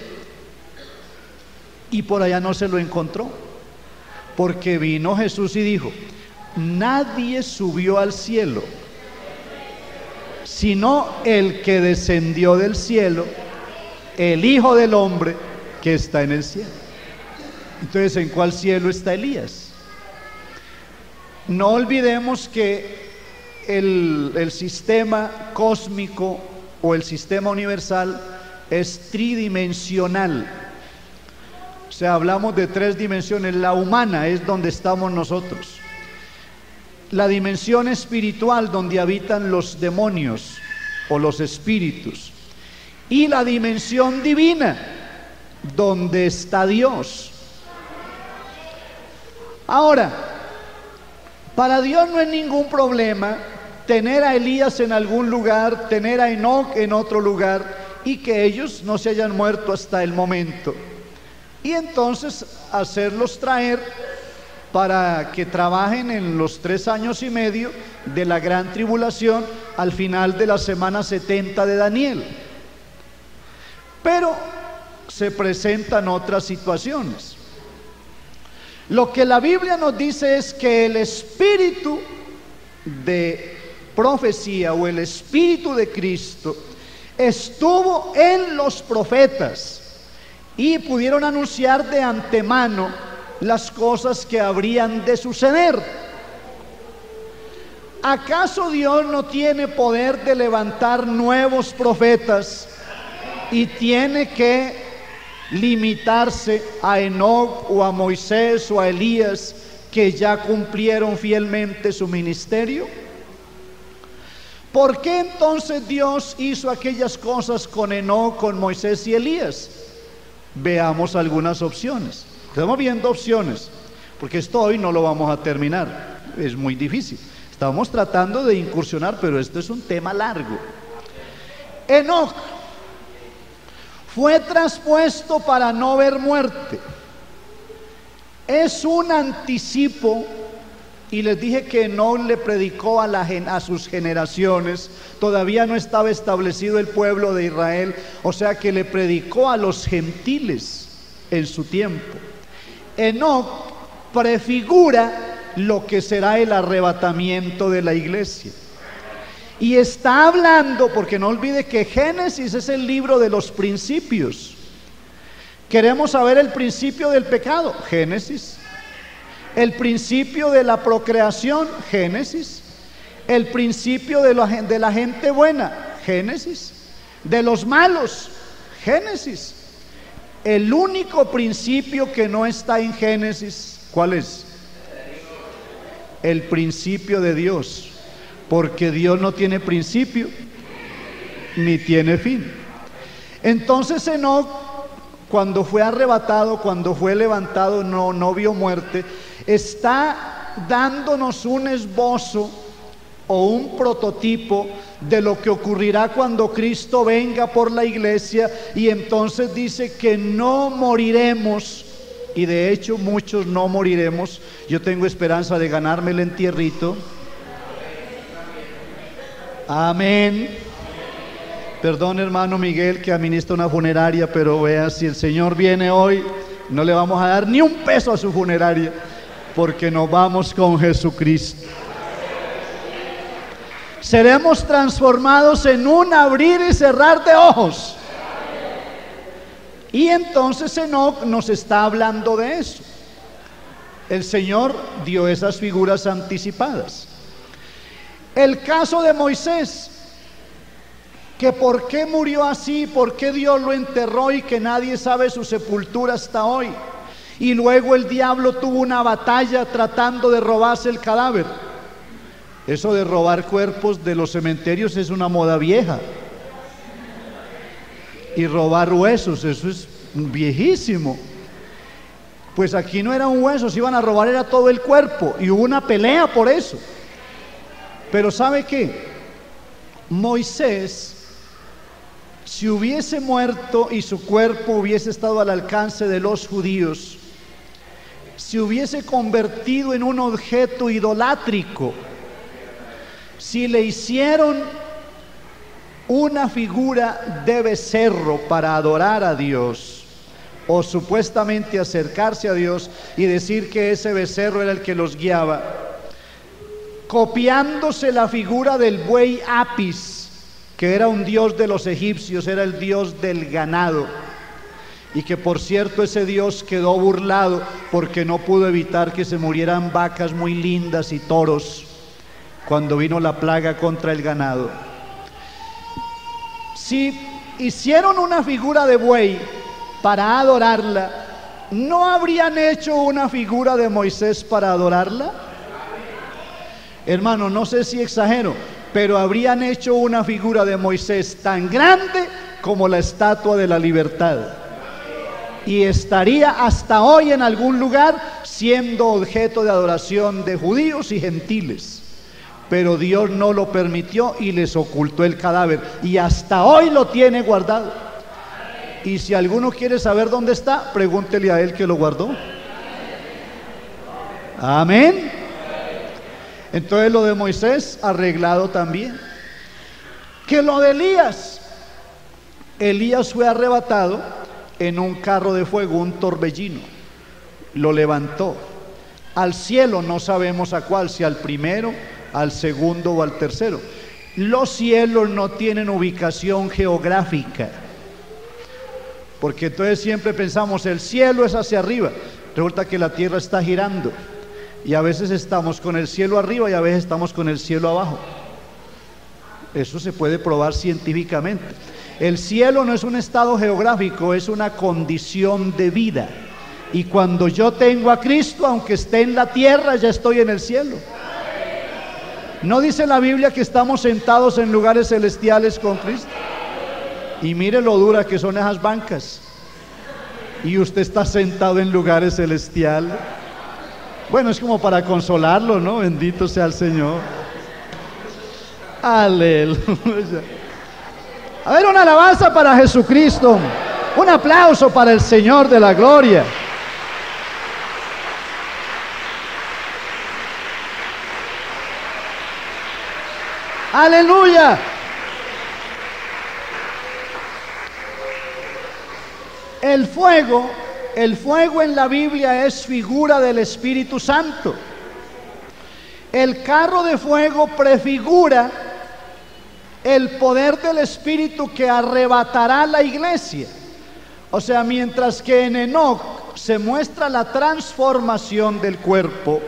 A: y por allá no se lo encontró. Porque vino Jesús y dijo: nadie subió al cielo, sino el que descendió del cielo, el Hijo del Hombre que está en el cielo. Entonces, ¿en cuál cielo está Elías? No olvidemos que el sistema cósmico o el sistema universal es tridimensional. O sea, hablamos de 3 dimensiones. La humana es donde estamos nosotros. La dimensión espiritual, donde habitan los demonios o los espíritus. Y la dimensión divina, donde está Dios. Ahora, para Dios no es ningún problema tener a Elías en algún lugar, tener a Enoc en otro lugar, y que ellos no se hayan muerto hasta el momento. Y entonces hacerlos traer para que trabajen en los 3 años y medio de la gran tribulación al final de la semana 70 de Daniel. Pero se presentan otras situaciones. Lo que la Biblia nos dice es que el espíritu de profecía o el espíritu de Cristo estuvo en los profetas y pudieron anunciar de antemano las cosas que habrían de suceder. ¿Acaso Dios no tiene poder de levantar nuevos profetas y tiene que limitarse a Enoc o a Moisés o a Elías, que ya cumplieron fielmente su ministerio? ¿Por qué entonces Dios hizo aquellas cosas con Enoc, con Moisés y Elías? Veamos algunas opciones. Estamos viendo opciones, porque esto hoy no lo vamos a terminar, es muy difícil. Estamos tratando de incursionar, pero esto es un tema largo. Enoc fue traspuesto para no ver muerte. Es un anticipo, y les dije que Enoc le predicó a sus generaciones. Todavía no estaba establecido el pueblo de Israel, o sea que le predicó a los gentiles en su tiempo. Enoc prefigura lo que será el arrebatamiento de la iglesia. Y está hablando, porque no olvide que Génesis es el libro de los principios. Queremos saber el principio del pecado, Génesis. El principio de la procreación, Génesis. El principio de la gente buena, Génesis. De los malos, Génesis. El único principio que no está en Génesis, ¿cuál es? El principio de Dios, porque Dios no tiene principio ni tiene fin. Entonces Enoc, cuando fue arrebatado, cuando fue levantado, no vio muerte. Está dándonos un esbozo o un prototipo de lo que ocurrirá cuando Cristo venga por la iglesia, y entonces dice que no moriremos, y de hecho muchos no moriremos. Yo tengo esperanza de ganarme el entierrito. Amén. Perdón, hermano Miguel, que administra una funeraria, pero vea, si el Señor viene hoy, no le vamos a dar ni un peso a su funeraria, porque nos vamos con Jesucristo. Seremos transformados en un abrir y cerrar de ojos. Y entonces Enoc nos está hablando de eso. El Señor dio esas figuras anticipadas. El caso de Moisés, que por qué murió así, por qué Dios lo enterró y que nadie sabe su sepultura hasta hoy. Y luego el diablo tuvo una batalla tratando de robarse el cadáver. Eso de robar cuerpos de los cementerios es una moda vieja. Y robar huesos, eso es viejísimo. Pues aquí no era un hueso, se iban a robar, era todo el cuerpo. Y hubo una pelea por eso. Pero ¿sabe qué? Moisés, si hubiese muerto y su cuerpo hubiese estado al alcance de los judíos, se hubiese convertido en un objeto idolátrico. Si le hicieron una figura de becerro para adorar a Dios, o supuestamente acercarse a Dios y decir que ese becerro era el que los guiaba, copiándose la figura del buey Apis, que era un dios de los egipcios, era el dios del ganado, y que por cierto ese dios quedó burlado porque no pudo evitar que se murieran vacas muy lindas y toros cuando vino la plaga contra el ganado. Si hicieron una figura de buey para adorarla, ¿no habrían hecho una figura de Moisés para adorarla? Hermano, no sé si exagero, pero habrían hecho una figura de Moisés tan grande como la Estatua de la Libertad, y estaría hasta hoy en algún lugar siendo objeto de adoración de judíos y gentiles. Pero Dios no lo permitió y les ocultó el cadáver, y hasta hoy lo tiene guardado. Y si alguno quiere saber dónde está, pregúntele a él que lo guardó. Amén. Entonces lo de Moisés arreglado también. Que lo de Elías, Elías fue arrebatado en un carro de fuego, un torbellino, lo levantó al cielo, no sabemos a cuál, si al primero, al segundo o al tercero. Los cielos no tienen ubicación geográfica, porque entonces siempre pensamos el cielo es hacia arriba, resulta que la tierra está girando, y a veces estamos con el cielo arriba y a veces estamos con el cielo abajo. Eso se puede probar científicamente. El cielo no es un estado geográfico, es una condición de vida, y cuando yo tengo a Cristo, aunque esté en la tierra, ya estoy en el cielo. ¿No dice la Biblia que estamos sentados en lugares celestiales con Cristo? Y mire lo dura que son esas bancas, y usted está sentado en lugares celestiales. Bueno, es como para consolarlo, ¿no? Bendito sea el Señor. Aleluya. A ver, una alabanza para Jesucristo, un aplauso para el Señor de la gloria. Aleluya. El fuego en la Biblia es figura del Espíritu Santo. El carro de fuego prefigura el poder del Espíritu que arrebatará la iglesia. O sea, mientras que en Enoc se muestra la transformación del cuerpo,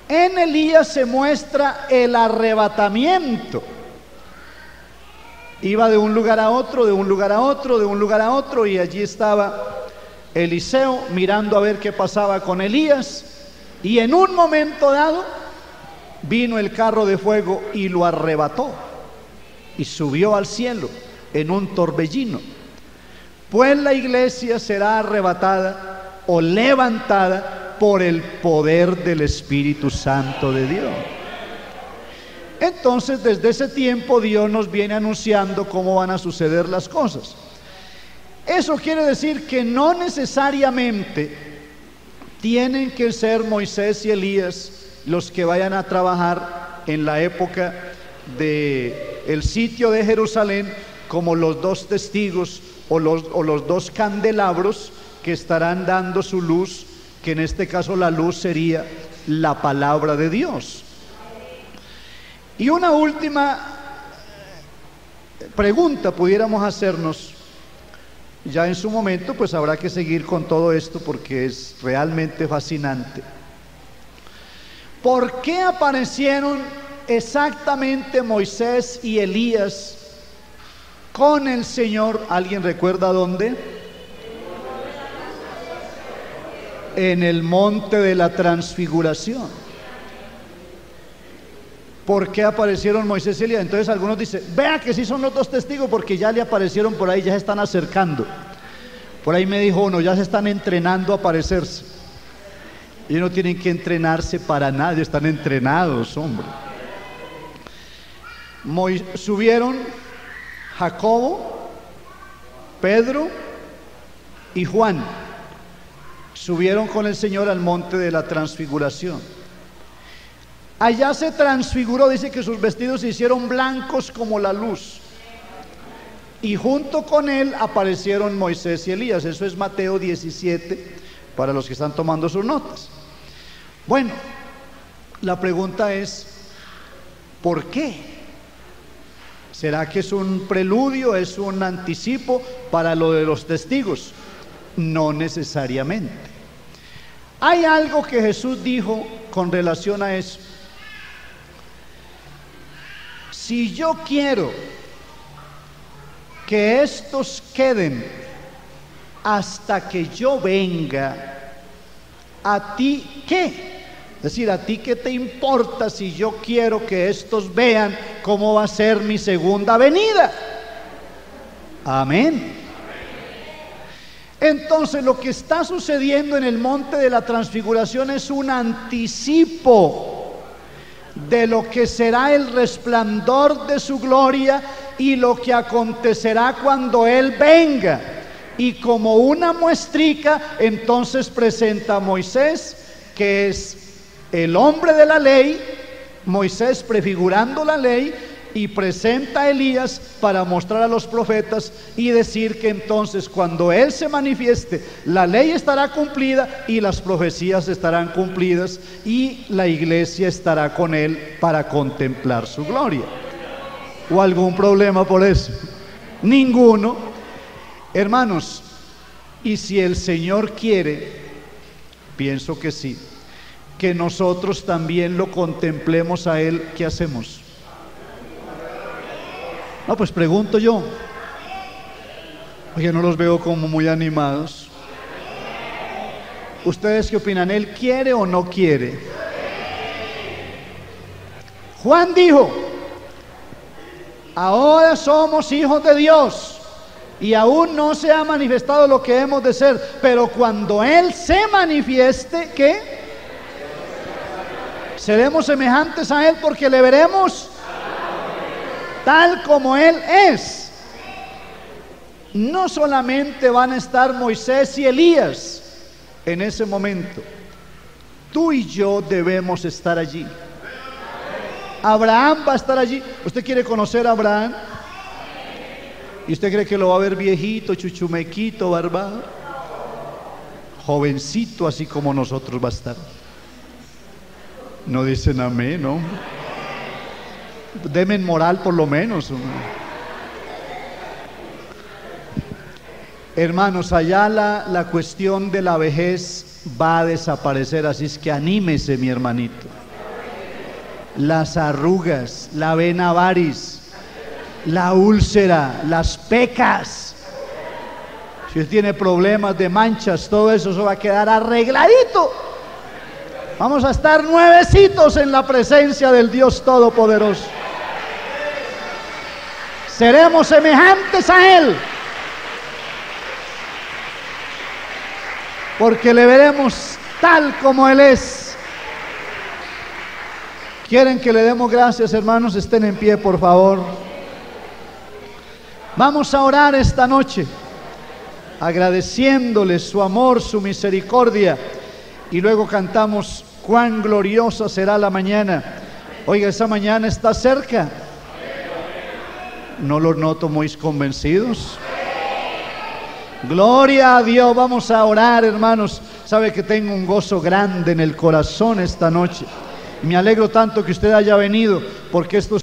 A: en Elías se muestra el arrebatamiento. Iba de un lugar a otro, de un lugar a otro, de un lugar a otro, y allí estaba Eliseo mirando a ver qué pasaba con Elías, y en un momento dado vino el carro de fuego y lo arrebató y subió al cielo en un torbellino. pues la iglesia será arrebatada o levantada por el poder del Espíritu Santo de Dios. Entonces, desde ese tiempo Dios nos viene anunciando cómo van a suceder las cosas. Eso quiere decir que no necesariamente tienen que ser Moisés y Elías los que vayan a trabajar en la época del sitio de Jerusalén como los dos testigos o los dos candelabros que estarán dando su luz, que en este caso la luz sería la palabra de Dios. Y una última pregunta pudiéramos hacernos. Ya en su momento pues habrá que seguir con todo esto porque es realmente fascinante. ¿Por qué aparecieron exactamente Moisés y Elías con el Señor? ¿Alguien recuerda dónde? En el monte de la transfiguración. ¿Por qué aparecieron Moisés y Elías? Entonces algunos dicen, vea que sí son los dos testigos porque ya le aparecieron por ahí, ya se están acercando. Por ahí me dijo uno, ya se están entrenando a aparecerse. Ellos no tienen que entrenarse para nada, están entrenados, hombre. Subieron Jacobo, Pedro y Juan. Subieron con el Señor al monte de la transfiguración. Allá se transfiguró, dice que sus vestidos se hicieron blancos como la luz. Y junto con él aparecieron Moisés y Elías. Eso es Mateo 17, para los que están tomando sus notas. Bueno, la pregunta es, ¿por qué? ¿Será que es un preludio, es un anticipo para lo de los testigos? No necesariamente. Hay algo que Jesús dijo con relación a eso. Si yo quiero que estos queden hasta que yo venga, ¿a ti qué? Es decir, ¿a ti qué te importa si yo quiero que estos vean cómo va a ser mi segunda venida? Amén. Entonces lo que está sucediendo en el monte de la transfiguración es un anticipo de lo que será el resplandor de su gloria y lo que acontecerá cuando Él venga. Y como una muestrica, entonces presenta a Moisés, que es el hombre de la ley, Moisés prefigurando la ley, y presenta a Elías para mostrar a los profetas y decir que entonces cuando Él se manifieste, la ley estará cumplida y las profecías estarán cumplidas y la iglesia estará con Él para contemplar su gloria. ¿O algún problema por eso? Ninguno. Hermanos, y si el Señor quiere, pienso que sí, que nosotros también lo contemplemos a Él, ¿qué hacemos? No, pues pregunto yo. Oye, no los veo como muy animados. ¿Ustedes qué opinan? ¿Él quiere o no quiere? Juan dijo, ahora somos hijos de Dios y aún no se ha manifestado lo que hemos de ser, pero cuando Él se manifieste, ¿qué? Seremos semejantes a Él porque le veremos tal como Él es. No solamente van a estar Moisés y Elías en ese momento, tú y yo debemos estar allí. Abraham va a estar allí. ¿Usted quiere conocer a Abraham? ¿Y usted cree que lo va a ver viejito, chuchumequito, barbado? Jovencito, así como nosotros va a estar. No dicen amén, ¿no? Deme moral por lo menos. Hermanos, allá la cuestión de la vejez va a desaparecer, así es que anímese, mi hermanito. Las arrugas, la vena varis, la úlcera, las pecas, si usted tiene problemas de manchas, todo eso va a quedar arregladito. Vamos a estar nuevecitos en la presencia del Dios Todopoderoso. Seremos semejantes a Él. porque le veremos tal como Él es. ¿Quieren que le demos gracias, hermanos? Estén en pie, por favor. Vamos a orar esta noche, agradeciéndole su amor, su misericordia, y luego cantamos cuán gloriosa será la mañana. Oiga, esa mañana está cerca. No los noto muy convencidos. Gloria a Dios. Vamos a orar, hermanos. Sabe que tengo un gozo grande en el corazón esta noche. Me alegro tanto que usted haya venido, porque esto